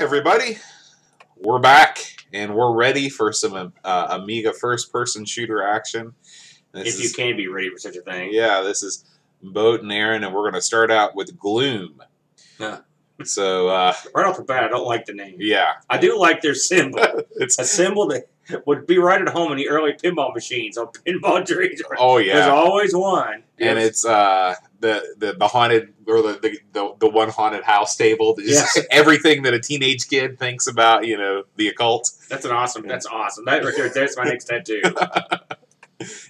everybody, we're back and we're ready for some Amiga first-person shooter action. If you can be ready for such a thing. Yeah, this is Boat and Aaron, and we're going to start out with Gloom. So right off the bat, I don't like the name. Yeah, I do like their symbol. It's a symbol that would be right at home in the early pinball machines on pinball trees. Oh yeah, there's always one. And it's the haunted, or the one haunted house table. Just everything that a teenage kid thinks about, you know, the occult. That's awesome. That's awesome. That right there, there's my next tattoo.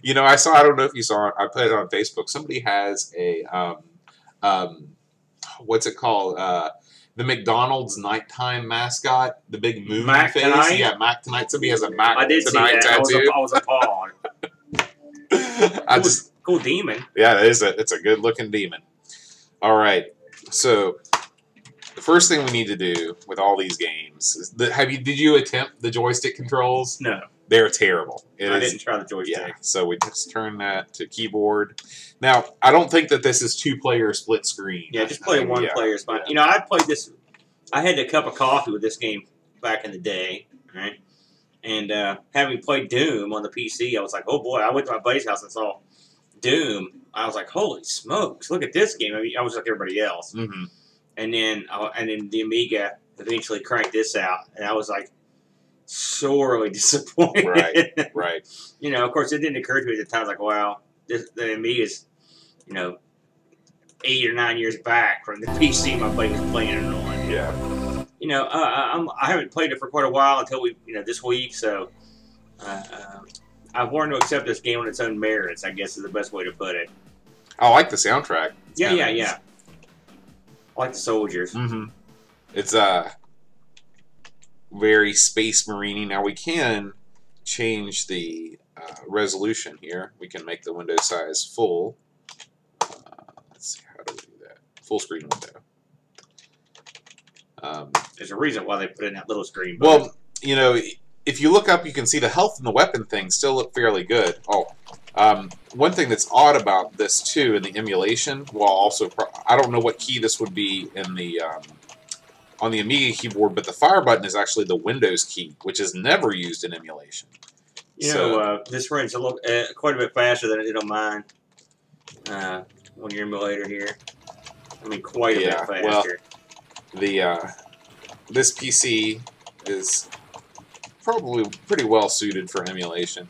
You know, I don't know if you saw it. I put it on Facebook. Somebody has a what's it called? The McDonald's nighttime mascot, the big moon Mac face. Tonight? Yeah, Mac Tonight. Somebody has a Mac I did Tonight see that. tattoo. I was appalled. Cool demon. Yeah, it's a good looking demon. All right, so the first thing we need to do with all these games is did you attempt the joystick controls? No. They're terrible. I didn't try the joystick. Yeah, so we just turn that to keyboard. Now, I don't think that this is two-player split screen. Yeah, just play one player spot. Yeah. You know, I played this. I had a cup of coffee with this game back in the day, right? And having played Doom on the PC, I was like, oh boy! I went to my buddy's house and saw Doom. I was like, holy smokes! Look at this game. I mean, I was like everybody else. Mm-hmm. And then the Amiga eventually cranked this out, and I was like sorely disappointed. Right, right. You know, of course, it didn't occur to me at the time. I was like, wow, the Amiga's, you know, 8 or 9 years back from the PC my buddy was playing it on. Yeah. You know, I haven't played it for quite a while until this week. So I've learned to accept this game on its own merits, I guess is the best way to put it. I like the soundtrack. Yeah. I like the soldiers. Mm-hmm. It's very Space Marine-y. Now we can change the resolution here. We can make the window size full. Let's see, how do we do that? Full screen window. There's a reason why they put in that little screen. Well, you know, if you look up, you can see the health and the weapon things still look fairly good. Oh, one thing that's odd about this too in the emulation, well, also I don't know what key this would be in the on the Amiga keyboard, but the fire button is actually the Windows key, which is never used in emulation. You know, this runs a little, quite a bit faster than it did on mine on your emulator here. I mean, quite a bit faster. Well, this PC is probably pretty well suited for emulation.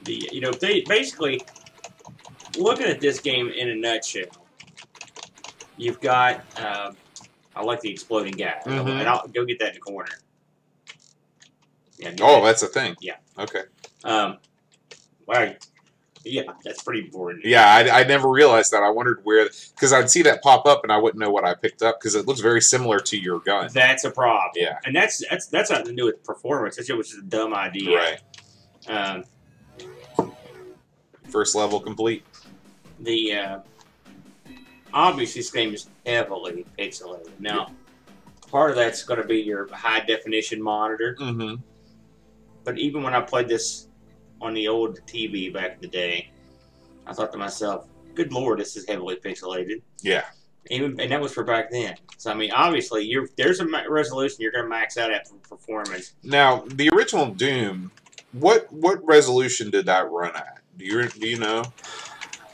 You know, they basically looking at this game in a nutshell. You've got I like the exploding guy, and I'll go get that in the corner. Yeah, that's a thing. Yeah. Okay. Wow. Yeah, that's pretty important. Yeah, I never realized that. I wondered where, because I'd see that pop up and I wouldn't know what I picked up because it looks very similar to your gun. That's a problem. Yeah, and that's nothing to do with performance. That's just a dumb idea. Right. First level complete. Obviously this game is heavily pixelated. Now, part of that's going to be your high definition monitor. Mm-hmm. But even when I played this on the old TV back in the day, I thought to myself, good Lord, this is heavily pixelated. Yeah. And that was for back then. So, I mean, obviously, there's a resolution you're going to max out at for performance. Now, the original Doom, what resolution did that run at? Do you know?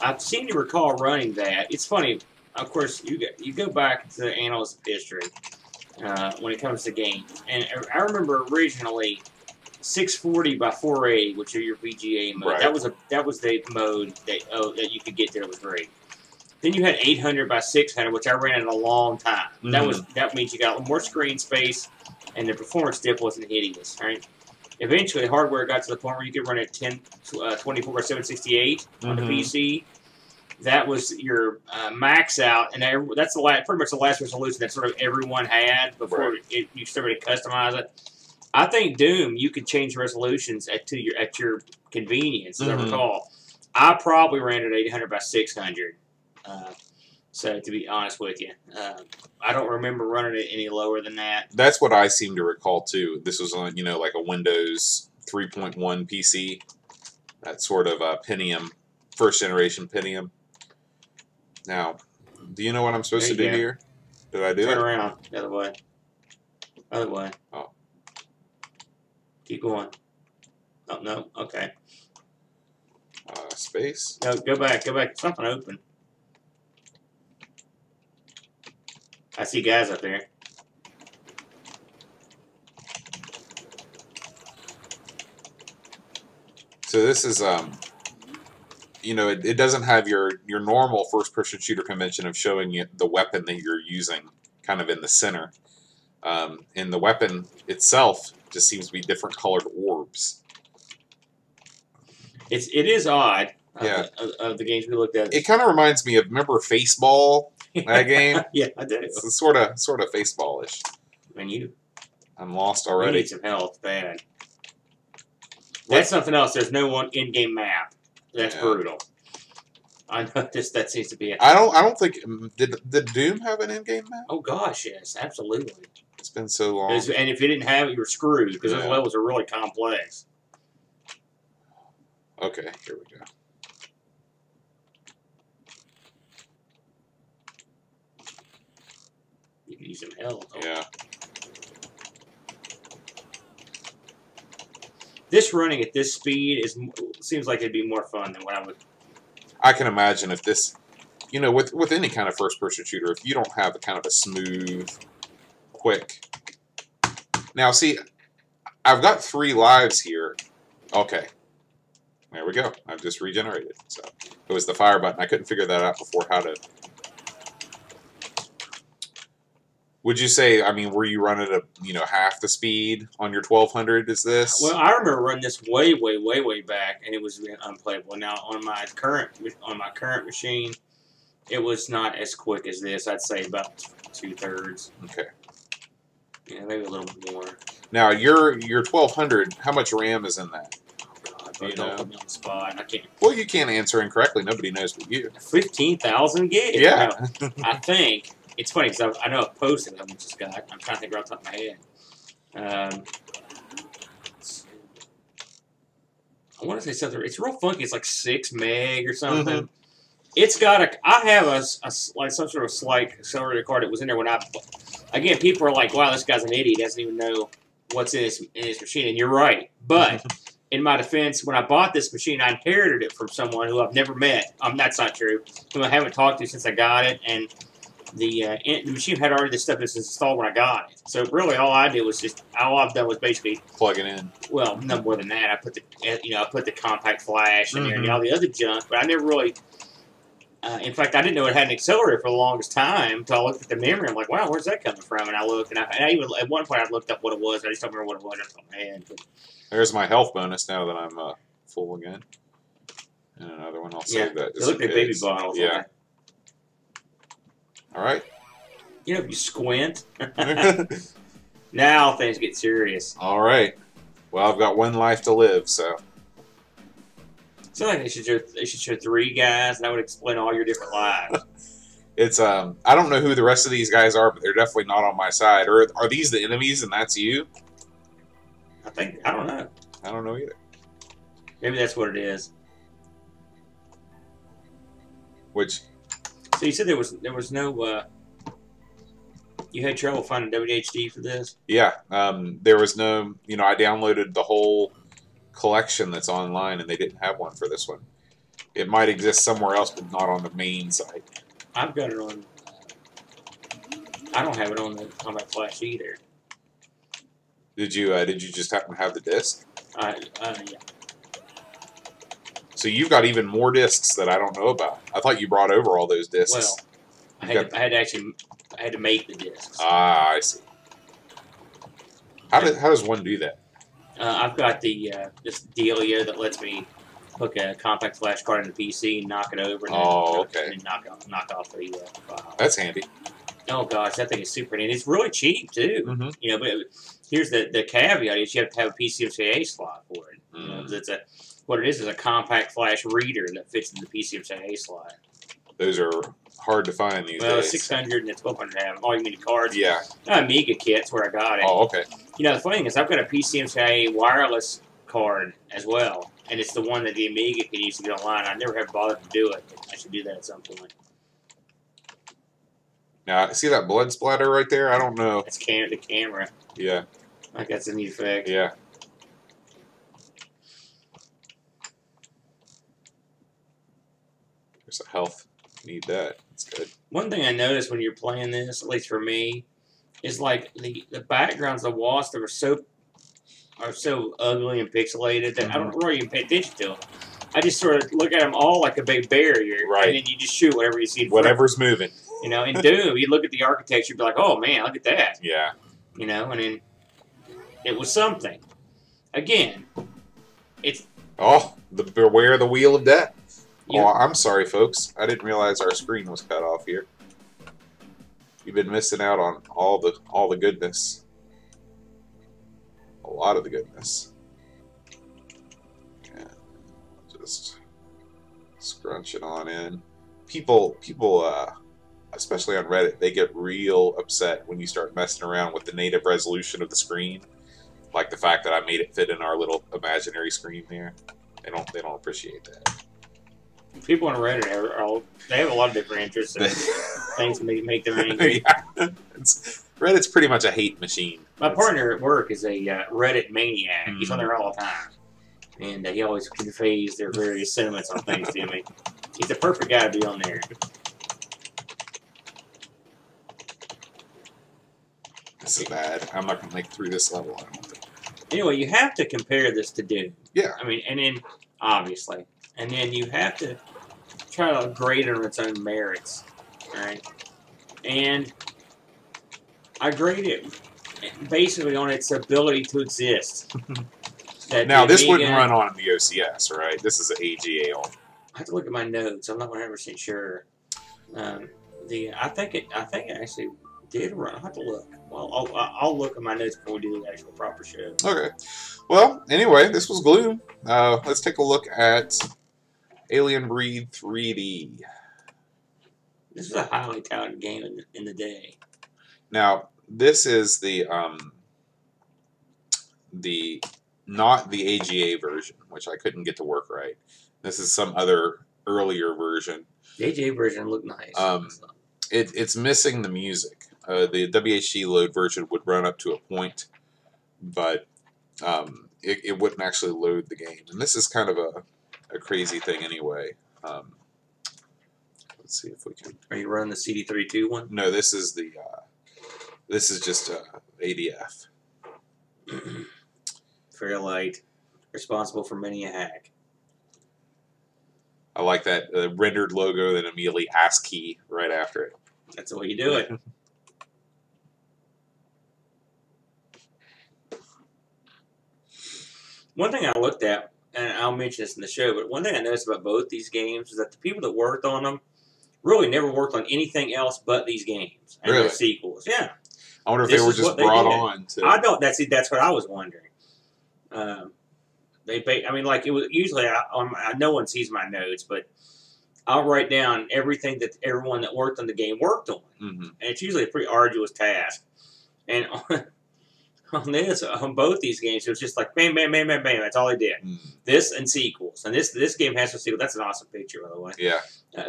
I seem to recall running that. It's funny. Of course, you go back to the annals of history when it comes to games. And I remember originally 640 by 480, which are your VGA mode. Right. That was the mode that you could get there was great. Then you had 800 by 600, which I ran in a long time. That means you got a little more screen space, and the performance dip wasn't hideous. Right. Eventually, hardware got to the point where you could run at 24 by 768 on the PC. That was your max out, and that's pretty much the last resolution that sort of everyone had before you started to customize it. I think Doom, you could change resolutions at your convenience, as I recall. I probably ran it 800 by 600. So to be honest with you, I don't remember running it any lower than that. That's what I seem to recall too. This was on, like a Windows 3.1 PC, that sort of Pentium, first generation Pentium. Now, do you know what I'm supposed to do here? Did I do it? Turn around the other way. Other way. Oh. Keep going. Oh, no. Okay. Space? No, go back. Go back. Something open. I see guys up there. So this is, you know, it doesn't have your normal first-person shooter convention of showing you the weapon that you're using kind of in the center. And the weapon itself just seems to be different colored orbs. It is odd. Yeah. Of the games we looked at. It kind of reminds me of, remember Faceball, that game? Yeah, I do. It's sort of Faceball-ish. And I'm lost you already. need some health, bad. That's something else. There's no one in-game map. That's brutal. I noticed that seems to be it. I don't think did Doom have an in-game map? Oh gosh, yes, absolutely. It's been so long. And if you didn't have it, you were screwed because those levels are really complex. Okay, here we go. You can use some health. Yeah. This running at this speed seems like it'd be more fun than what I would. I can imagine if this, you know, with any kind of first-person shooter, if you don't have a kind of a smooth, quick. Now, see, I've got 3 lives here. Okay. There we go. I've just regenerated. So it was the fire button. I couldn't figure that out before how to. Would you say, I mean, were you running at, you know, half the speed on your 1200 is this? Well, I remember running this way back, and it was unplayable. Now, on my current machine, it was not as quick as this. I'd say about 2/3. Okay. Yeah, maybe a little bit more. Now, your 1200, how much RAM is in that? Oh, God, don't put me on the spot. I can't. Well, you can't answer incorrectly. Nobody knows but you. 15,000 gigs. Yeah. No, I think. It's funny because I know I've posted how much it's got. I'm trying to think right off the top of my head. I want to say something. It's real funky. It's like 6 meg or something. It's got I have a like some sort of slight accelerator card that was in there when I. Again, people are like, "Wow, this guy's an idiot. He doesn't even know what's in his machine." And you're right. But in my defense, when I bought this machine, I inherited it from someone who I've never met. That's not true. Who I haven't talked to since I got it, and the machine had already the stuff that's installed when I got it. So really, all I've done was basically plug it in. Well, no more than that. I put the compact flash in there and all the other junk, but I never really. In fact, I didn't know it had an accelerator for the longest time until I looked at the memory. I'm like, wow, where's that coming from? And I looked, and I even at one point I looked up what it was. I just don't remember what it was off the top of my head. But there's my health bonus now that I'm full again. And another one. I'll save that. They look like baby bottles. Yeah. All right. You know, if you squint. Now things get serious. All right. Well, I've got 1 life to live, so. Sounds like they should show 3 guys, and that would explain all your different lives. It's I don't know who the rest of these guys are, but they're definitely not on my side. Or are these the enemies, and that's you? I don't know. I don't know either. Maybe that's what it is. Which? So you said there was no. You had trouble finding WHD for this? Yeah. There was no. You know, I downloaded the whole collection that's online, and they didn't have one for this one. It might exist somewhere else, but not on the main site. I've got it on. I don't have it on my flash either. Did you just happen to have the disc? Yeah. So you've got even more discs that I don't know about. I thought you brought over all those discs. Well, I had to make the discs. Ah, I see. How does one do that? I've got this dealio that lets me hook a compact flash card in the PC and knock it over. And then knock off the file. That's handy. Oh gosh, that thing is super handy. It's really cheap too. Mm-hmm. You know, but here's the caveat: is you have to have a PCMCIA slot for it. You know, what it is a compact flash reader that fits in the PCMCIA slot. Those are hard to find these days. Well, 600 and 1200 have all you need cards. Yeah. Amiga kit's where I got it. Oh, okay. You know, the funny thing is I've got a PCMCIA wireless card as well, and it's the one that the Amiga can use to get online. I never have bothered to do it, but I should do that at some point. Now, see that blood splatter right there? I don't know. That's the camera. Yeah. Like that's a neat effect. Yeah. There's a health. Need that. That's good. One thing I noticed when you're playing this, at least for me, is like the backgrounds, the walls that are so ugly and pixelated that I don't really even pay attention to them. I just sort of look at them all like a big barrier, right? And then you just shoot whatever you see. Whatever's moving. You know, in Doom, you look at the architecture, you'd be like, "Oh man, look at that." Yeah. You know, and then it was something. Again, it's beware the wheel of death. Oh, I'm sorry, folks. I didn't realize our screen was cut off here. You've been missing out on all the goodness. A lot of the goodness. Yeah. Just scrunch it on in. People, especially on Reddit, they get real upset when you start messing around with the native resolution of the screen. Like the fact that I made it fit in our little imaginary screen there. They don't appreciate that. People on Reddit they have a lot of different interests and things make them angry. Yeah. Reddit's pretty much a hate machine. My partner at work is a Reddit maniac. He's on there all the time. And he always conveys their various sentiments on things to me. He's the perfect guy to be on there. This is bad. I'm not going to make it through this level, I don't think. Anyway, you have to compare this to Doom. Yeah. I mean, and then, obviously. And then you have to try to grade it on its own merits. Right? And I grade it basically on its ability to exist. Now, this wouldn't run on the OCS, right? This is an AGA only. I have to look at my notes. I'm not 100% sure. I think it actually did run. I'll have to look. Well, I'll look at my notes before we do the actual proper show. Okay. Well, anyway, this was Gloom. Let's take a look at Alien Breed 3D. This is a highly touted game in the day. Now, this is not the AGA version, which I couldn't get to work right. This is some other earlier version. The AGA version looked nice. It's missing the music. The WHD load version would run up to a point, but it wouldn't actually load the game. And this is kind of a crazy thing anyway. Let's see if we can. Are you running the CD32 one? No, this is just ADF. Fairlight, responsible for many a hack. I like that rendered logo, then immediately ASCII right after it. That's the way you do it. One thing I looked at, and I'll mention this in the show, but one thing I noticed about both these games is that the people that worked on them really never worked on anything else but these games and their sequels. Yeah. I wonder if they were just brought on to. I don't. That's what I was wondering. I mean, like it was usually. No one sees my notes, but I'll write down everything that everyone that worked on the game worked on, and it's usually a pretty arduous task. And on both these games, it was just like bam, bam, bam, bam, bam. That's all they did. This and sequels, and this game has a sequel. That's an awesome picture, by the way. Yeah.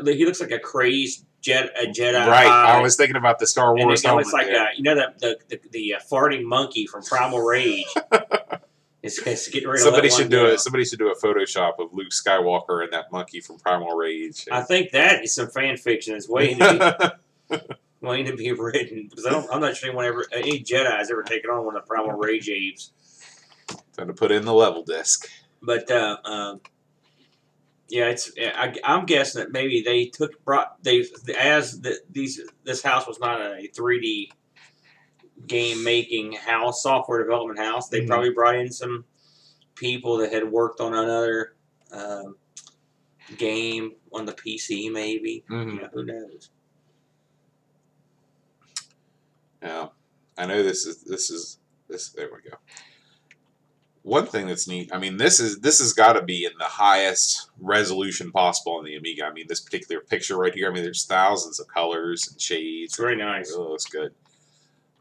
He looks like a crazed Jedi. Right. I was thinking about the Star Wars. And it's like you know the farting monkey from Primal Rage. It's getting ready to somebody should do it. Somebody should do a Photoshop of Luke Skywalker and that monkey from Primal Rage. I think that is some fan fiction that's waiting to be written, because I'm not sure any Jedi has ever taken on one of the Primal Rage apes. Time to put in the level disc. But yeah, I'm guessing that maybe this house was not a 3D game making house, software development house. They probably brought in some people that had worked on another game on the PC, maybe. You know, who knows? Yeah, I know this. There we go. One thing that's neat. I mean, this has got to be in the highest resolution possible on the Amiga. I mean, this particular picture right here. I mean, there's thousands of colors and shades. It's very nice. It looks good.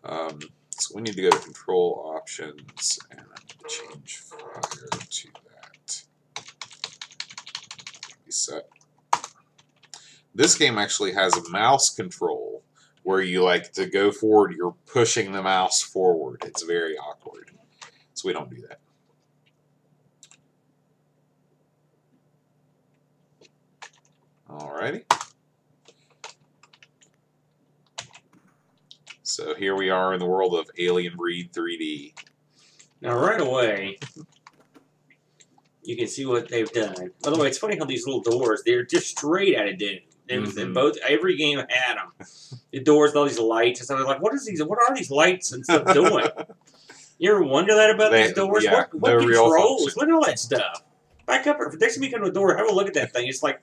So we need to go to control options and change fire to that. Reset. This game actually has a mouse control where you like to go forward, you're pushing the mouse forward. It's very awkward. So we don't do that. Alrighty. So here we are in the world of Alien Breed 3D. Now, right away, you can see what they've done. By the way, it's funny how these little doors, they're just straight out of Doom. In both, every game had them. The doors with all these lights and stuff. Like, what are these lights and stuff doing? You ever wonder that about these doors? Yeah, what controls? Look at all that stuff. Back up. If next time you come to a door, have a look at that thing. It's like,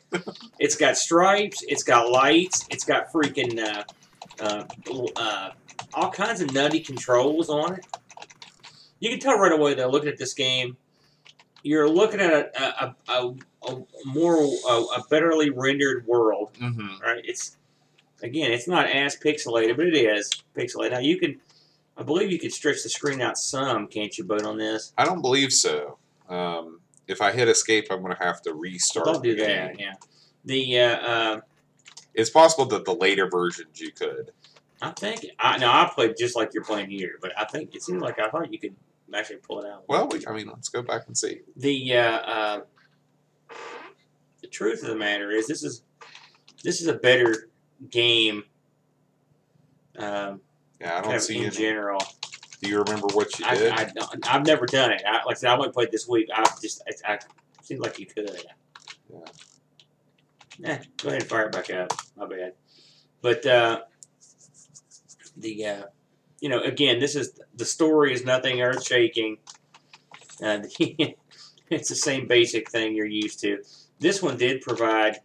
it's got stripes, it's got lights, it's got freaking all kinds of nutty controls on it. You can tell right away, though, looking at this game, you're looking at a betterly rendered world, right? It's not as pixelated, but it is pixelated. Now I believe you can stretch the screen out some, can't you, Bud, on this? I don't believe so. If I hit escape, I'm going to have to restart. Don't do that. Yeah. It's possible that the later versions you could. I played just like you're playing here, but I think it seemed like I thought you could actually pull it out. Well, let's go back and see. The truth of the matter is, this is a better game. Yeah, I don't see in general. Do you remember what you did? I've never done it. Like I said, I only played this week. I seemed like you could. Yeah. Go ahead and fire it back up. My bad. But again, the story is nothing earth shaking. It's the same basic thing you're used to. This one did provide.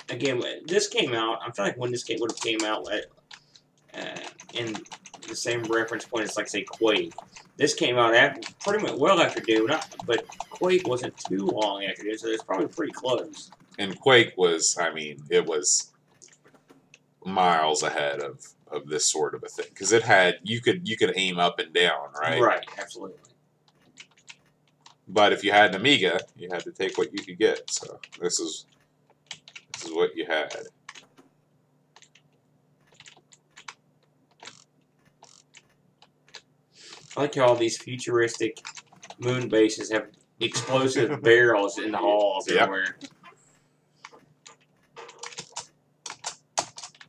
Again, this came out. I'm trying to think when this game would have came out. In the same reference point as, like, say, Quake. This came out pretty much well after Doom, but Quake wasn't too long after Doom, so it's probably pretty close. And Quake was, it was miles ahead of this sort of a thing, because it had you could aim up and down, right? Right, absolutely. But if you had an Amiga, you had to take what you could get. So this is what you had. I like how all these futuristic moon bases have explosive barrels in the halls everywhere.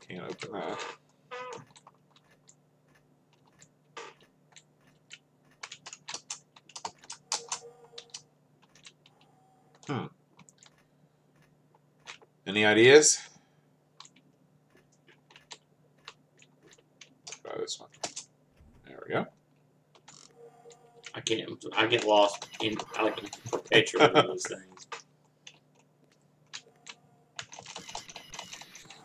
Can't open that. Any ideas? Try this one. There we go. I get lost in perpetually those things.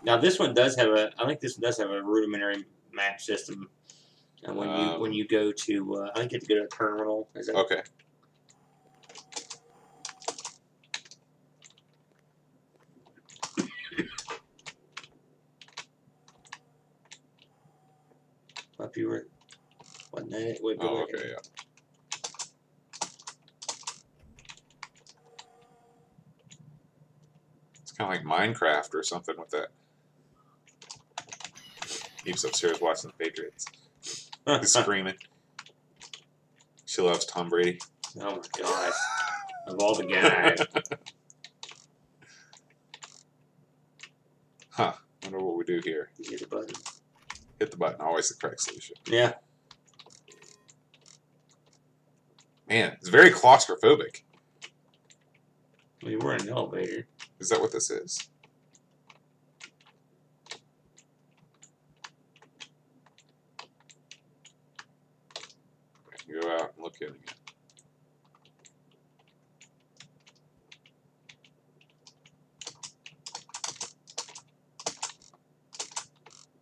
Now this one does have I think this one does have a rudimentary map system. And when you go to, I think you have to go to a terminal. Is that okay? Up you were, wasn't that it? Wait, oh, okay, yeah. It's kind of like Minecraft or something with that. He's upstairs watching the Patriots. He's screaming. She loves Tom Brady. Oh my gosh. Of all the guys. Huh. I wonder what we do here. You hit the button. Hit the button. Always the correct solution. Yeah. Man, it's very claustrophobic. We were in an elevator. Is that what this is? Go out and look at it again.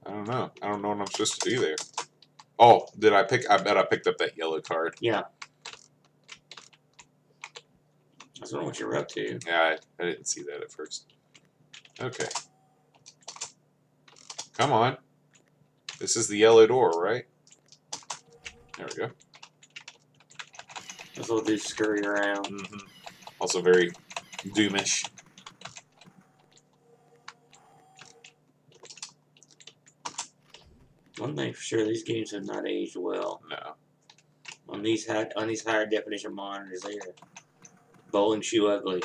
I don't know. I don't know what I'm supposed to do there. Oh, did I pick? I bet I picked up that yellow card. Yeah. I don't know what you're up to. Yeah, I didn't see that at first. Okay. Come on. This is the yellow door, right? There we go. Those little dudes scurry around. Also very Doomish. One thing for sure, these games have not aged well. No. On these higher definition monitors, they are bowling shoe ugly.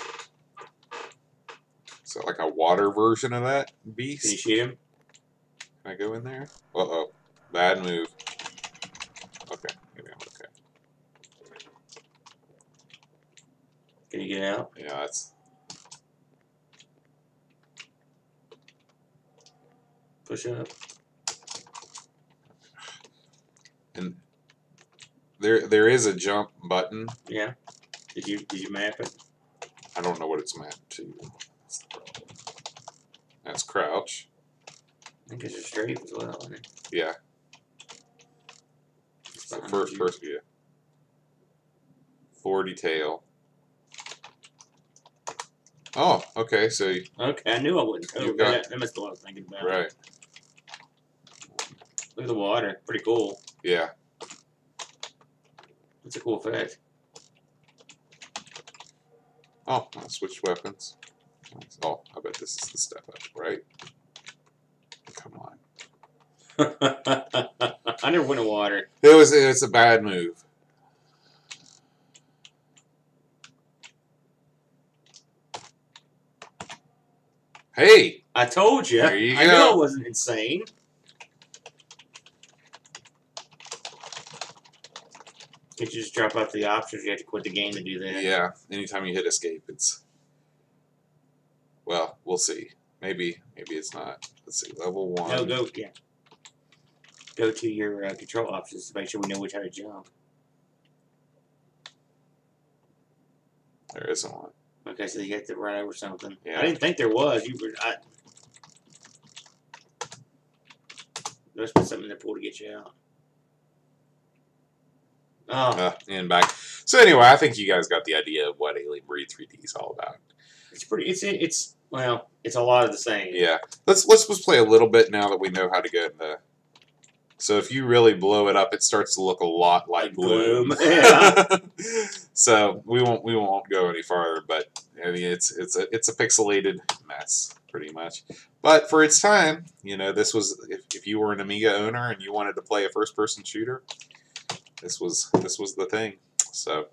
Is that like a water version of that Can you beast? shoot him? Can I go in there? Uh-oh. Bad move. Okay. Maybe I'm okay. Can you get out? Yeah, that's... Push up. And there is a jump button. Yeah. Did you map it? I don't know what it's mapped to. That's crouch. I think it's a strafe as well, isn't it? Yeah. It's So behind you. first view. 40 tail. Oh, okay. So Okay, I knew I wouldn't. Oh, You've got- that must be what I was thinking about. right. Look at the water. Pretty cool. Yeah. It's a cool effect. Oh, I switched weapons. Oh, I bet this is the step up, right? Come on. I never went in water. It's a bad move. Hey! I told you. There you I go. knew I wasn't insane. You just drop out the options. You have to quit the game to do that. Yeah, anytime you hit escape, it's... Well, we'll see. Maybe it's not. Let's see, level 1. No, go. Yeah. Go to your control options to make sure we know which how to jump. There isn't one. Okay, so you have to run over something. Yeah. I didn't think there was. There's been something in the pool to get you out. Oh, And back. So anyway, I think you guys got the idea of what Alien Breed 3D is all about. it's pretty. It's well, it's a lot of the same. Yeah. Let's play a little bit now that we know how to get the... So if you really blow it up, it starts to look a lot like Gloom. Yeah. So we won't go any farther, but I mean it's a pixelated mess pretty much. But for its time, you know, this was if you were an Amiga owner and you wanted to play a first-person shooter, this was the thing. So,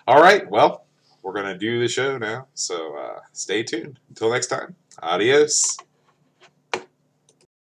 all right, well, we're gonna do the show now. So stay tuned. Until next time, adios.